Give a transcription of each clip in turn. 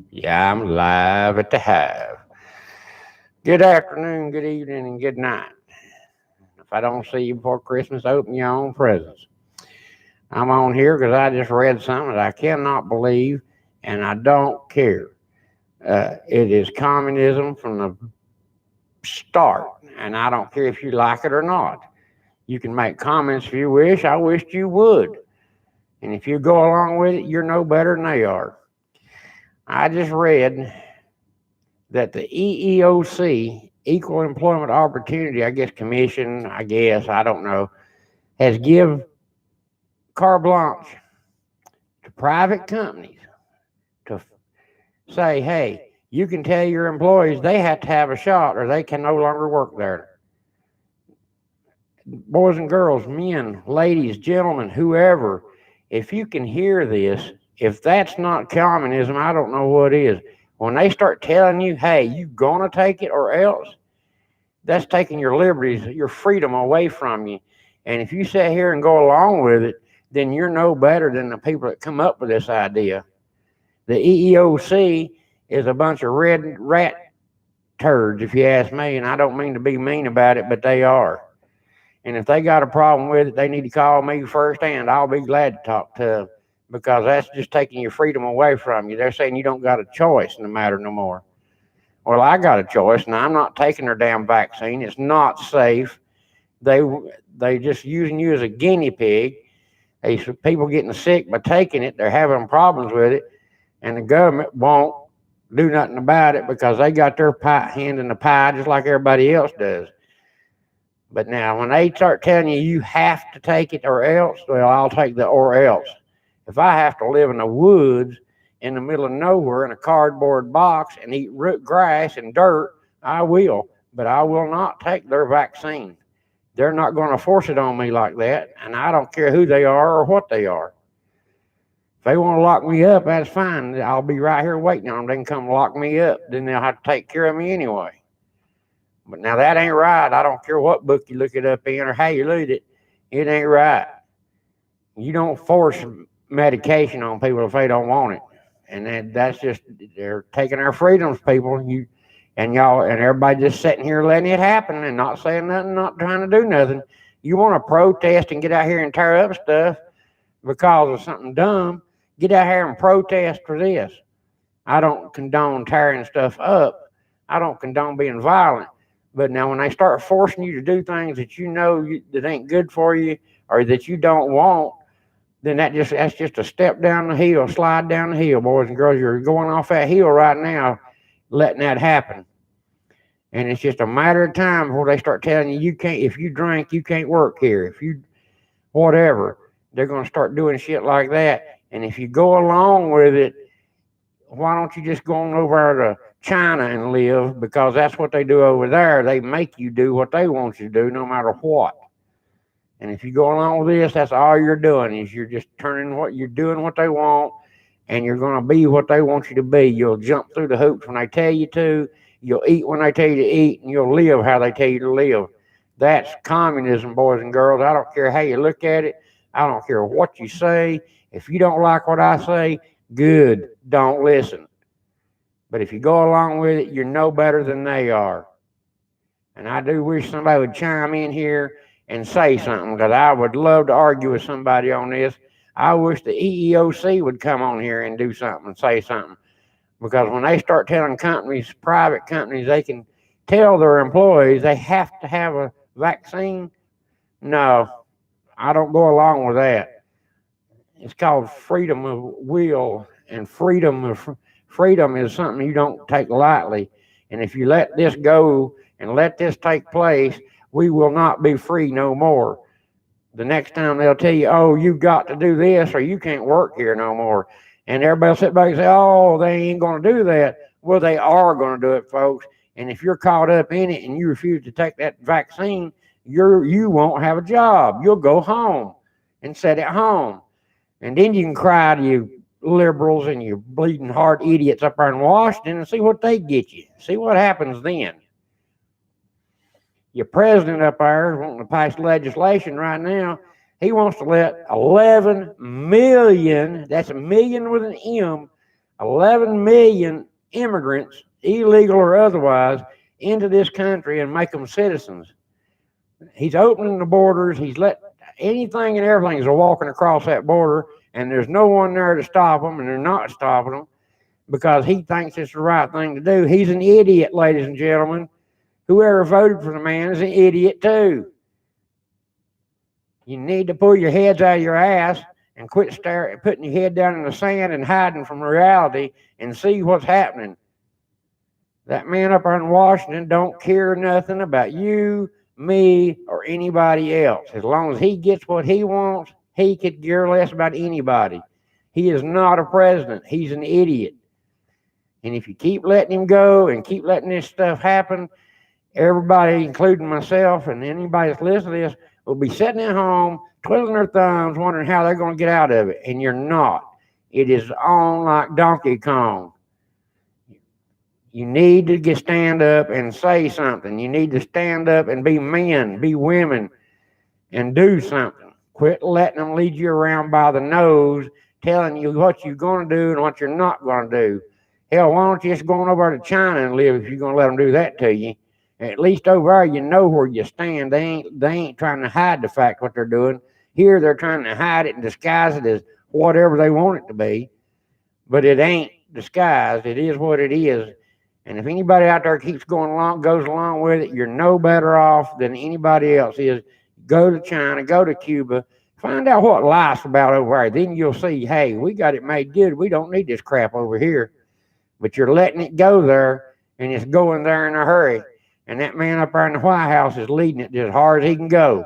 Yeah, I'm live at the Hive. Good afternoon, good evening, and good night. If I don't see you before Christmas, open your own presents. I'm on here because I just read something that I cannot believe, and I don't care. It is communism from the start, and I don't care if you like it or not. You can make comments if you wish. I wished you would. And if you go along with it, you're no better than they are. I just read that the EEOC, Equal Employment Opportunity, I guess Commission, I don't know, has give carte blanche to private companies to say, hey, you can tell your employees they have to have a shot or they can no longer work there. Boys and girls, men, ladies, gentlemen, whoever, if you can hear this, if that's not communism, I don't know what is. When they start telling you, hey, you gonna take it or else, that's taking your liberties, your freedom away from you. And if you sit here and go along with it, then you're no better than the people that come up with this idea. The EEOC is a bunch of red rat turds, if you ask me, and I don't mean to be mean about it, but they are. And if they got a problem with it, they need to call me first, and I'll be glad to talk to them because that's just taking your freedom away from you. They're saying you don't got a choice in the matter no more. Well, I got a choice, and I'm not taking their damn vaccine. It's not safe. They they just using you as a guinea pig. These people getting sick by taking it. They're having problems with it, and the government won't do nothing about it because they got their hand in the pie just like everybody else does. But now, when they start telling you you have to take it or else, well, I'll take the or else. If I have to live in the woods in the middle of nowhere in a cardboard box and eat root grass and dirt, I will. But I will not take their vaccine. They're not going to force it on me like that, and I don't care who they are or what they are. If they want to lock me up, that's fine. I'll be right here waiting on them. They can come lock me up. Then they'll have to take care of me anyway. But now that ain't right. I don't care what book you look it up in or how you read it. It ain't right. You don't force medication on people if they don't want it. And that's just they're taking our freedoms, people. You and y'all and everybody just sitting here letting it happen and not saying nothing, not trying to do nothing. You want to protest and get out here and tear up stuff because of something dumb. Get out here and protest for this. I don't condone tearing stuff up. I don't condone being violent. But now, when they start forcing you to do things that you know that ain't good for you or that you don't want, then that's just a step down the hill, slide down the hill, boys and girls. You're going off that hill right now, letting that happen. And it's just a matter of time before they start telling you you can't. If you drink, you can't work here. If you whatever, they're going to start doing shit like that. And if you go along with it, why don't you just go on over to China and live? Because that's what they do over there. They make you do what they want you to do, no matter what. And if you go along with this, that's all you're doing is you're just turning what you're doing what they want, and you're going to be what they want you to be. You'll jump through the hoops when they tell you to. You'll eat when they tell you to eat, and you'll live how they tell you to live. That's communism, boys and girls. I don't care how you look at it. I don't care what you say. If you don't like what I say, good. Don't listen. But if you go along with it, you're no better than they are. And I do wish somebody would chime in here and say something because I would love to argue with somebody on this. I wish the EEOC would come on here and do something and say something because when they start telling companies, private companies, they can tell their employees they have to have a vaccine. No, I don't go along with that. It's called freedom of will, and freedom is something you don't take lightly. And if you let this go and let this take place, we will not be free no more. The next time they'll tell you, oh, you've got to do this or you can't work here no more. And everybody will sit back and say, oh, they ain't going to do that. Well, they are going to do it, folks. And if you're caught up in it and you refuse to take that vaccine, you won't have a job. You'll go home and sit at home. And then you can cry to you liberals and you bleeding heart idiots up there in Washington and see what they get you. See what happens then. Your president up there is wanting to pass legislation right now. He wants to let 11 million, that's a million with an M, 11 million immigrants, illegal or otherwise, into this country and make them citizens. He's opening the borders. He's let anything and everything is walking across that border, and there's no one there to stop them, and they're not stopping them because he thinks it's the right thing to do. He's an idiot, ladies and gentlemen. Whoever voted for the man is an idiot too. You need to pull your heads out of your ass and quit putting your head down in the sand and hiding from reality and see what's happening. That man up there in Washington don't care nothing about you, me, or anybody else. As long as he gets what he wants, he could care less about anybody. He is not a president. He's an idiot. And if you keep letting him go and keep letting this stuff happen, everybody, including myself and anybody that's listening to this, will be sitting at home, twiddling their thumbs, wondering how they're going to get out of it. And you're not. It is on like Donkey Kong. You need to stand up and say something. You need to stand up and be men, be women, and do something. Quit letting them lead you around by the nose, telling you what you're going to do and what you're not going to do. Hell, why don't you just go on over to China and live if you're going to let them do that to you? At least over there, you know where you stand. They ain't trying to hide the fact what they're doing. Here, they're trying to hide it and disguise it as whatever they want it to be. But it ain't disguised. It is what it is. And if anybody out there goes along with it, you're no better off than anybody else is. Go to China, go to Cuba, find out what life's about over there. Then you'll see, hey, we got it made good. We don't need this crap over here. But you're letting it go there, and it's going there in a hurry. And that man up there in the White House is leading it just as hard as he can go.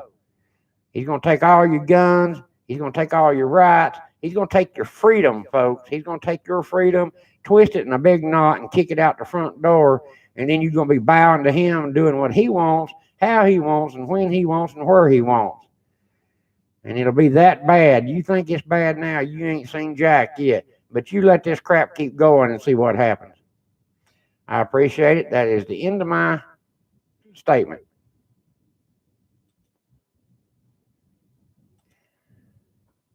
He's going to take all your guns. He's going to take all your rights. He's going to take your freedom, folks. He's going to take your freedom, twist it in a big knot, and kick it out the front door. And then you're going to be bowing to him and doing what he wants, how he wants, and when he wants, and where he wants. And it'll be that bad. You think it's bad now. You ain't seen Jack yet. But you let this crap keep going and see what happens. I appreciate it. That is the end of my statement.